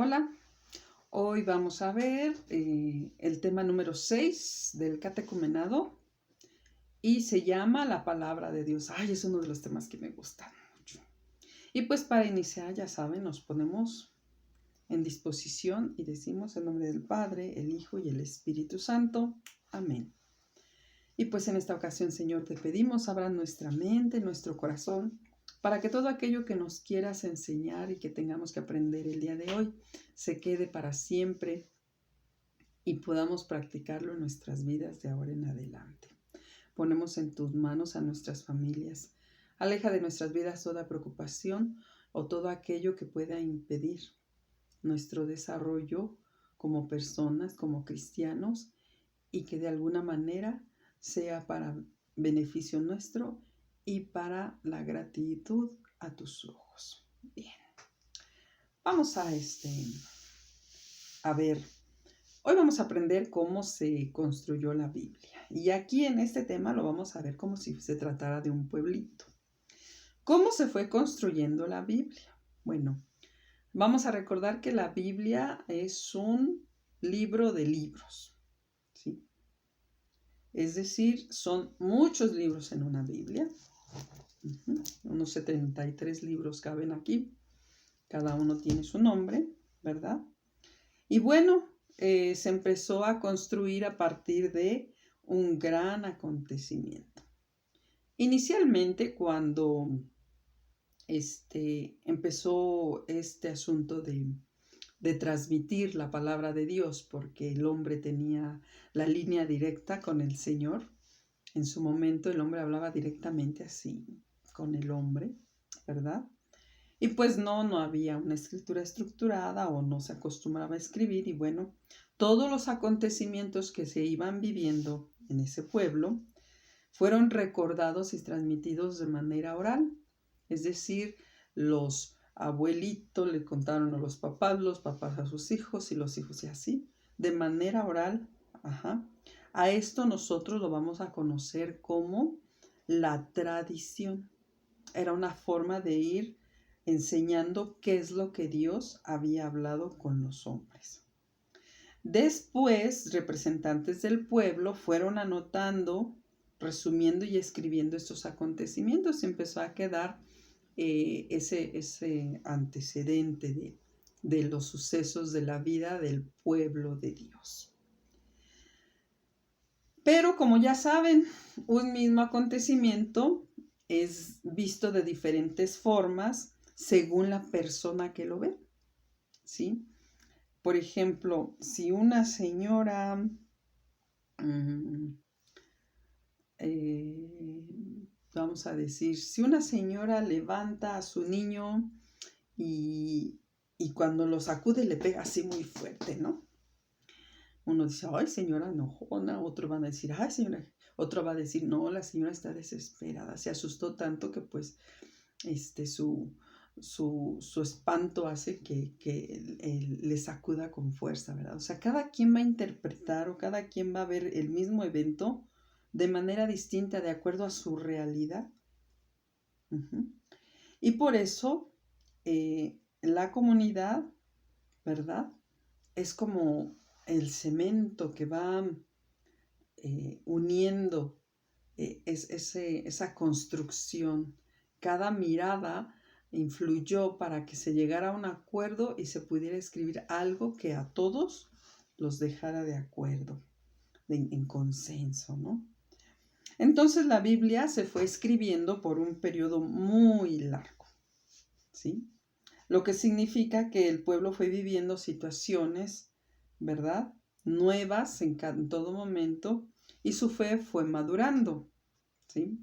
Hola, hoy vamos a ver el tema número 6 del catecumenado y se llama la palabra de Dios. Ay, es uno de los temas que me gustan mucho. Y pues para iniciar, ya saben, nos ponemos en disposición y decimos en nombre del Padre, el Hijo y el Espíritu Santo. Amén. Y pues en esta ocasión, Señor, te pedimos, abra nuestra mente, nuestro corazón, para que todo aquello que nos quieras enseñar y que tengamos que aprender el día de hoy se quede para siempre y podamos practicarlo en nuestras vidas de ahora en adelante. Ponemos en tus manos a nuestras familias. Aleja de nuestras vidas toda preocupación o todo aquello que pueda impedir nuestro desarrollo como personas, como cristianos, y que de alguna manera sea para beneficio nuestro y para la gratitud a tus ojos. Bien, vamos a ver. Hoy vamos a aprender cómo se construyó la Biblia. Y aquí en este tema lo vamos a ver como si se tratara de un pueblito. ¿Cómo se fue construyendo la Biblia? Bueno, vamos a recordar que la Biblia es un libro de libros, ¿sí? Es decir, son muchos libros en una Biblia. Unos 73 libros caben aquí. Cada uno tiene su nombre, ¿verdad? Y bueno, se empezó a construir a partir de un gran acontecimiento. Inicialmente, cuando empezó este asunto de transmitir la palabra de Dios, porque el hombre tenía la línea directa con el Señor. En su momento el hombre hablaba directamente así con el hombre, ¿verdad? Y pues no había una escritura estructurada o no se acostumbraba a escribir y bueno, todos los acontecimientos que se iban viviendo en ese pueblo fueron recordados y transmitidos de manera oral. Es decir, los abuelitos le contaron a los papás a sus hijos y los hijos y así, de manera oral. A esto nosotros lo vamos a conocer como la tradición. Era una forma de ir enseñando qué es lo que Dios había hablado con los hombres. Después, representantes del pueblo fueron anotando, resumiendo y escribiendo estos acontecimientos. Empezó a quedar ese antecedente de los sucesos de la vida del pueblo de Dios. Pero como ya saben, un mismo acontecimiento es visto de diferentes formas según la persona que lo ve, ¿sí? Por ejemplo, si una señora vamos a decir, si una señora levanta a su niño y cuando lo sacude le pega así muy fuerte, ¿no? Uno dice, ay, señora enojona, otro van a decir, ay, señora, otro va a decir, no, la señora está desesperada, se asustó tanto que pues su espanto hace que le sacuda con fuerza, ¿verdad? O sea, cada quien va a interpretar o cada quien va a ver el mismo evento de manera distinta de acuerdo a su realidad. Y por eso la comunidad, ¿verdad? Es como el cemento que va uniendo esa construcción. Cada mirada influyó para que se llegara a un acuerdo y se pudiera escribir algo que a todos los dejara de acuerdo, en consenso, ¿no? Entonces la Biblia se fue escribiendo por un periodo muy largo, ¿sí? Lo que significa que el pueblo fue viviendo situaciones, ¿verdad?, nuevas en todo momento y su fe fue madurando, ¿sí?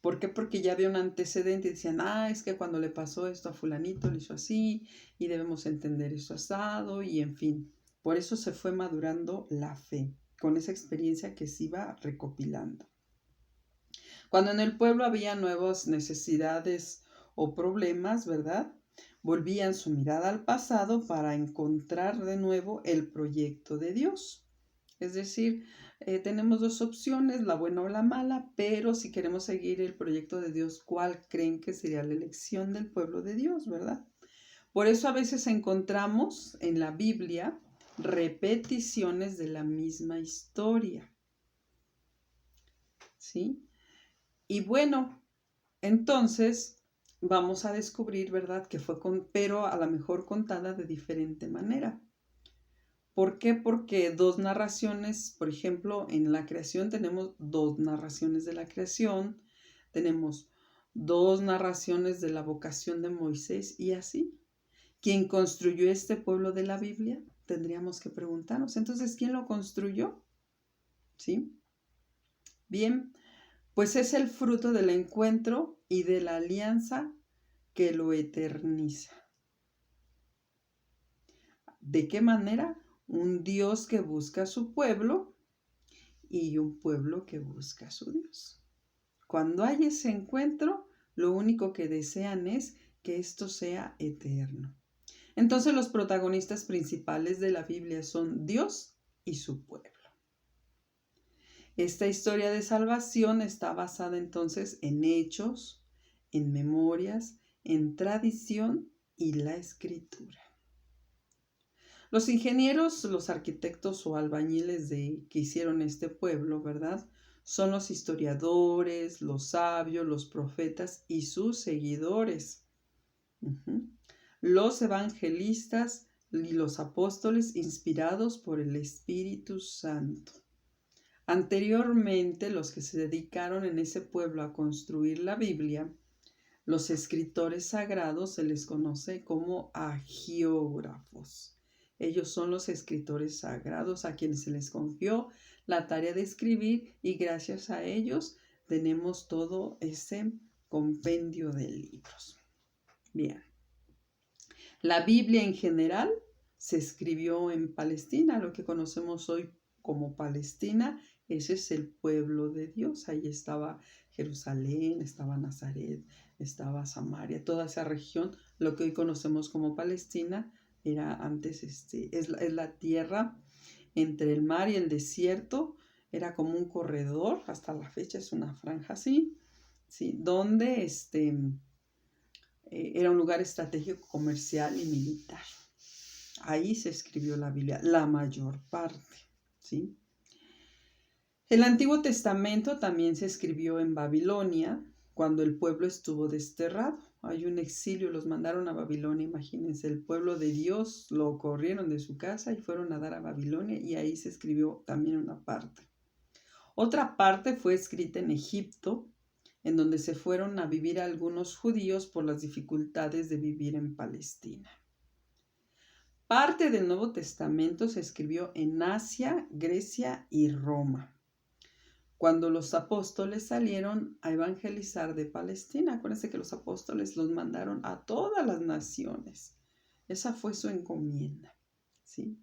¿Por qué? Porque ya había un antecedente y decían, es que cuando le pasó esto a fulanito le hizo así y debemos entender eso asado y en fin. Por eso se fue madurando la fe con esa experiencia que se iba recopilando. Cuando en el pueblo había nuevas necesidades o problemas, ¿verdad?, volvían su mirada al pasado para encontrar de nuevo el proyecto de Dios. Es decir, tenemos dos opciones, la buena o la mala, pero si queremos seguir el proyecto de Dios, ¿cuál creen que sería la elección del pueblo de Dios, verdad? Por eso a veces encontramos en la Biblia repeticiones de la misma historia. ¿Sí? Y bueno, entonces vamos a descubrir, ¿verdad? Que fue pero a lo mejor contada de diferente manera. ¿Por qué? Porque dos narraciones, por ejemplo, en la creación tenemos dos narraciones de la creación, tenemos dos narraciones de la vocación de Moisés y así. ¿Quién construyó este pueblo de la Biblia? Tendríamos que preguntarnos. Entonces, ¿quién lo construyó? ¿Sí? Bien, pues es el fruto del encuentro y de la alianza que lo eterniza. ¿De qué manera? Un Dios que busca a su pueblo y un pueblo que busca a su Dios. Cuando hay ese encuentro, lo único que desean es que esto sea eterno. Entonces los protagonistas principales de la Biblia son Dios y su pueblo. Esta historia de salvación está basada entonces en hechos, en memorias, en tradición y la escritura. Los ingenieros, los arquitectos o albañiles que hicieron este pueblo, ¿verdad? Son los historiadores, los sabios, los profetas y sus seguidores. Los evangelistas y los apóstoles inspirados por el Espíritu Santo. Anteriormente, los que se dedicaron en ese pueblo a construir la Biblia, los escritores sagrados, se les conoce como agiógrafos. Ellos son los escritores sagrados a quienes se les confió la tarea de escribir y gracias a ellos tenemos todo ese compendio de libros. Bien. La Biblia en general se escribió en Palestina, lo que conocemos hoy como Palestina. Ese es el pueblo de Dios. Ahí estaba Jerusalén, estaba Nazaret, estaba Samaria, toda esa región, lo que hoy conocemos como Palestina, era antes, es la tierra entre el mar y el desierto, era como un corredor, hasta la fecha es una franja así, ¿sí? Donde era un lugar estratégico, comercial y militar. Ahí se escribió la Biblia, la mayor parte, ¿sí? El Antiguo Testamento también se escribió en Babilonia, cuando el pueblo estuvo desterrado. Hay un exilio, los mandaron a Babilonia, imagínense, el pueblo de Dios lo corrieron de su casa y fueron a dar a Babilonia y ahí se escribió también una parte. Otra parte fue escrita en Egipto, en donde se fueron a vivir algunos judíos por las dificultades de vivir en Palestina. Parte del Nuevo Testamento se escribió en Asia, Grecia y Roma, cuando los apóstoles salieron a evangelizar de Palestina. Acuérdense que los apóstoles los mandaron a todas las naciones. Esa fue su encomienda, ¿sí?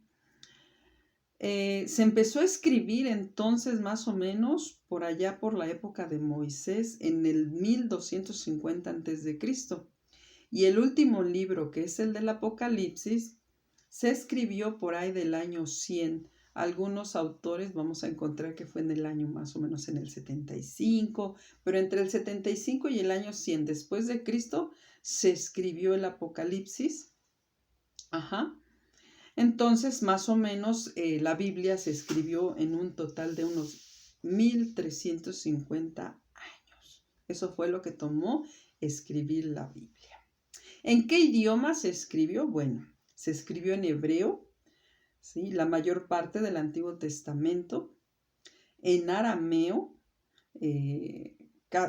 Se empezó a escribir entonces más o menos por allá por la época de Moisés en el 1250 a.C. Y el último libro, que es el del Apocalipsis, se escribió por ahí del año 100. Algunos autores vamos a encontrar que fue en el año más o menos en el 75, pero entre el 75 y el año 100 después de Cristo se escribió el Apocalipsis. Entonces, más o menos, la Biblia se escribió en un total de unos 1350 años. Eso fue lo que tomó escribir la Biblia. ¿En qué idioma se escribió? Bueno, se escribió en hebreo, ¿sí? La mayor parte del Antiguo Testamento, en arameo,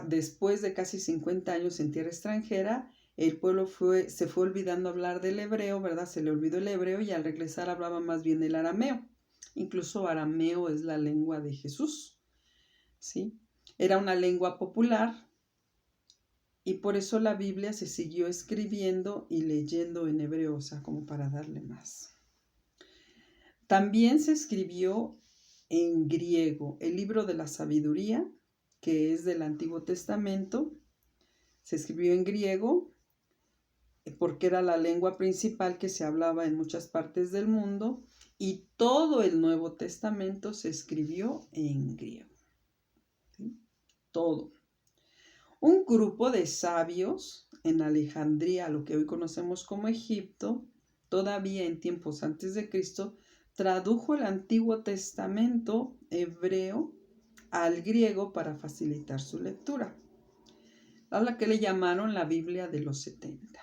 después de casi 50 años en tierra extranjera, el pueblo se fue olvidando hablar del hebreo, ¿verdad? Se le olvidó el hebreo y al regresar hablaba más bien el arameo. Incluso arameo es la lengua de Jesús, ¿sí? Era una lengua popular y por eso la Biblia se siguió escribiendo y leyendo en hebreo, o sea, como para darle más. También se escribió en griego el libro de la sabiduría, que es del Antiguo Testamento. Se escribió en griego porque era la lengua principal que se hablaba en muchas partes del mundo y todo el Nuevo Testamento se escribió en griego. ¿Sí? Todo. Un grupo de sabios en Alejandría, lo que hoy conocemos como Egipto, todavía en tiempos antes de Cristo, tradujo el Antiguo Testamento hebreo al griego para facilitar su lectura, a la que le llamaron la Biblia de los 70.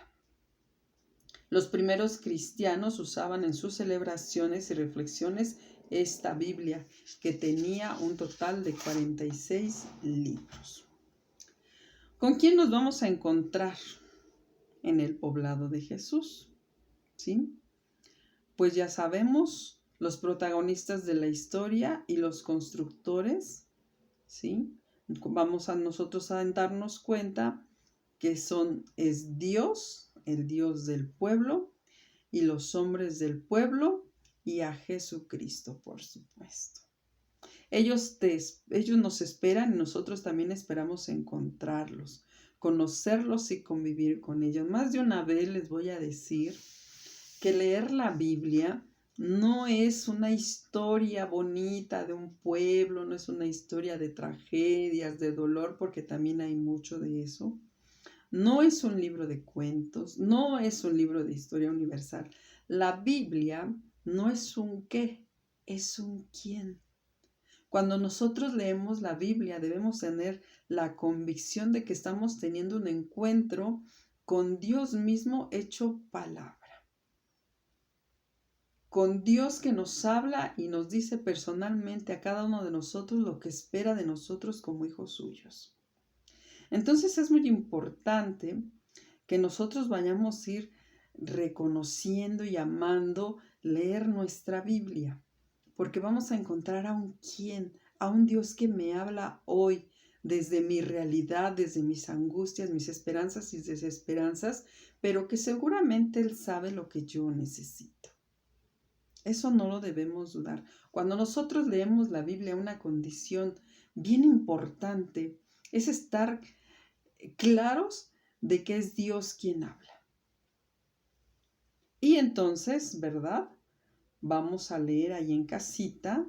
Los primeros cristianos usaban en sus celebraciones y reflexiones esta Biblia, que tenía un total de 46 libros. ¿Con quién nos vamos a encontrar en el poblado de Jesús? ¿Sí? Pues ya sabemos, los protagonistas de la historia y los constructores, ¿sí? Vamos a nosotros a darnos cuenta que es Dios, el Dios del pueblo, y los hombres del pueblo, y a Jesucristo, por supuesto. Ellos nos esperan y nosotros también esperamos encontrarlos, conocerlos y convivir con ellos. Más de una vez les voy a decir que leer la Biblia no es una historia bonita de un pueblo, no es una historia de tragedias, de dolor, porque también hay mucho de eso. No es un libro de cuentos, no es un libro de historia universal. La Biblia no es un qué, es un quién. Cuando nosotros leemos la Biblia, debemos tener la convicción de que estamos teniendo un encuentro con Dios mismo hecho palabra. Con Dios que nos habla y nos dice personalmente a cada uno de nosotros lo que espera de nosotros como hijos suyos. Entonces es muy importante que nosotros vayamos a ir reconociendo y amando leer nuestra Biblia, porque vamos a encontrar a un quién, a un Dios que me habla hoy desde mi realidad, desde mis angustias, mis esperanzas y desesperanzas, pero que seguramente Él sabe lo que yo necesito. Eso no lo debemos dudar. Cuando nosotros leemos la Biblia, una condición bien importante es estar claros de que es Dios quien habla. Y entonces, ¿verdad? Vamos a leer ahí en casita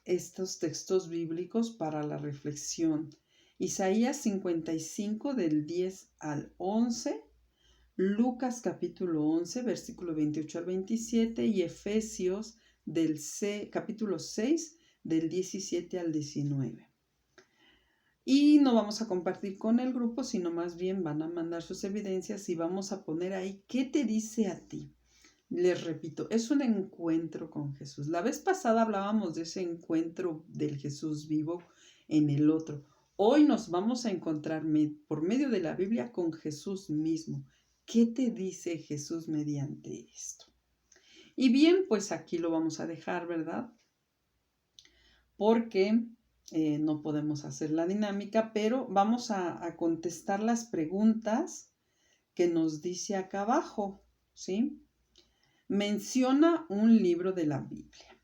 estos textos bíblicos para la reflexión. Isaías 55 del 10 al 11, Lucas capítulo 11, versículo 28 al 27 y Efesios capítulo 6 del 17 al 19. Y no vamos a compartir con el grupo, sino más bien van a mandar sus evidencias y vamos a poner ahí qué te dice a ti. Les repito, es un encuentro con Jesús. La vez pasada hablábamos de ese encuentro del Jesús vivo en el otro. Hoy nos vamos a encontrar por medio de la Biblia con Jesús mismo. ¿Qué te dice Jesús mediante esto? Y bien, pues aquí lo vamos a dejar, ¿verdad? Porque no podemos hacer la dinámica, pero vamos a contestar las preguntas que nos dice acá abajo, ¿sí? Menciona un libro de la Biblia.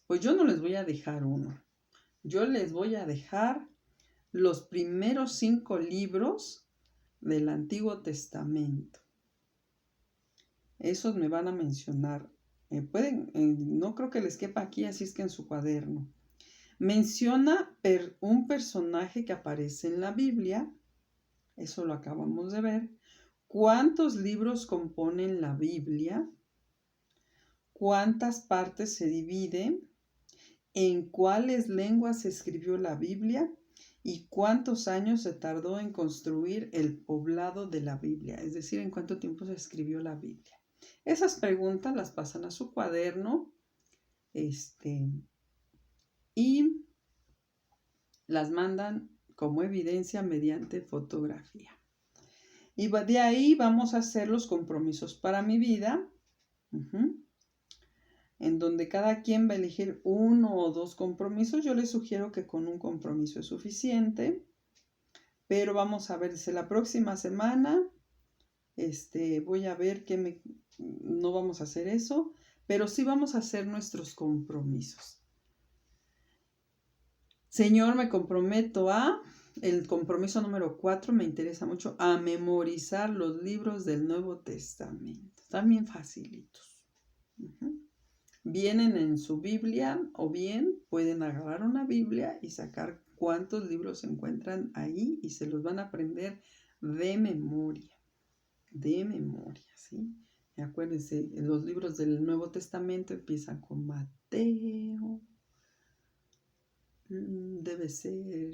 Pues yo no les voy a dejar uno. Yo les voy a dejar los primeros 5 libros del Antiguo Testamento. Esos me van a mencionar. No creo que les quepa aquí, así es que en su cuaderno. Menciona un personaje que aparece en la Biblia. Eso lo acabamos de ver. ¿Cuántos libros componen la Biblia? ¿Cuántas partes se dividen? ¿En cuáles lenguas se escribió la Biblia? ¿Y cuántos años se tardó en construir el poblado de la Biblia? Es decir, ¿en cuánto tiempo se escribió la Biblia? Esas preguntas las pasan a su cuaderno y las mandan como evidencia mediante fotografía. Y de ahí vamos a hacer los compromisos para mi vida. En donde cada quien va a elegir 1 o 2 compromisos. Yo les sugiero que con un compromiso es suficiente, pero vamos a ver, dice la próxima semana, voy a ver no vamos a hacer eso, pero sí vamos a hacer nuestros compromisos. Señor, me comprometo el compromiso número 4 me interesa mucho, a memorizar los libros del Nuevo Testamento. También facilitos. Vienen en su Biblia o bien pueden agarrar una Biblia y sacar cuántos libros se encuentran ahí y se los van a aprender de memoria. de memoria, ¿sí? Y acuérdense, los libros del Nuevo Testamento empiezan con Mateo. Debe ser,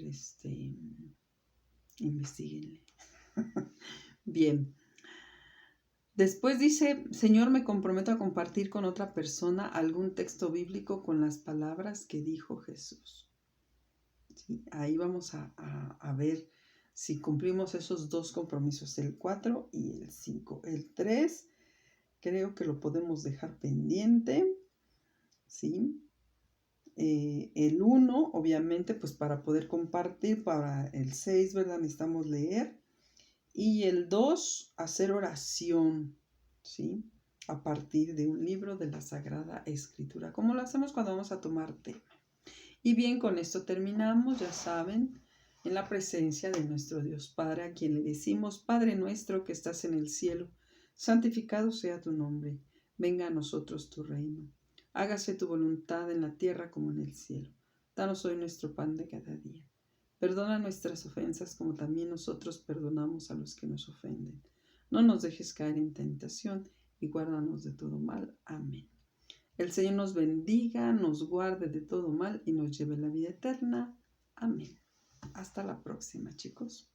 investíguenle. Bien. Después dice, Señor, me comprometo a compartir con otra persona algún texto bíblico con las palabras que dijo Jesús. ¿Sí? Ahí vamos a ver si cumplimos esos dos compromisos, el 4 y el 5. El 3 creo que lo podemos dejar pendiente, ¿sí? El 1, obviamente, pues para poder compartir, para el 6, ¿verdad? Necesitamos leer. Y el 2, hacer oración, ¿sí? A partir de un libro de la Sagrada Escritura, como lo hacemos cuando vamos a tomar té. Y bien, con esto terminamos, ya saben, en la presencia de nuestro Dios Padre, a quien le decimos, Padre nuestro que estás en el cielo, santificado sea tu nombre, venga a nosotros tu reino, hágase tu voluntad en la tierra como en el cielo. Danos hoy nuestro pan de cada día. Perdona nuestras ofensas como también nosotros perdonamos a los que nos ofenden. No nos dejes caer en tentación y guárdanos de todo mal. Amén. El Señor nos bendiga, nos guarde de todo mal y nos lleve a la vida eterna. Amén. Hasta la próxima, chicos.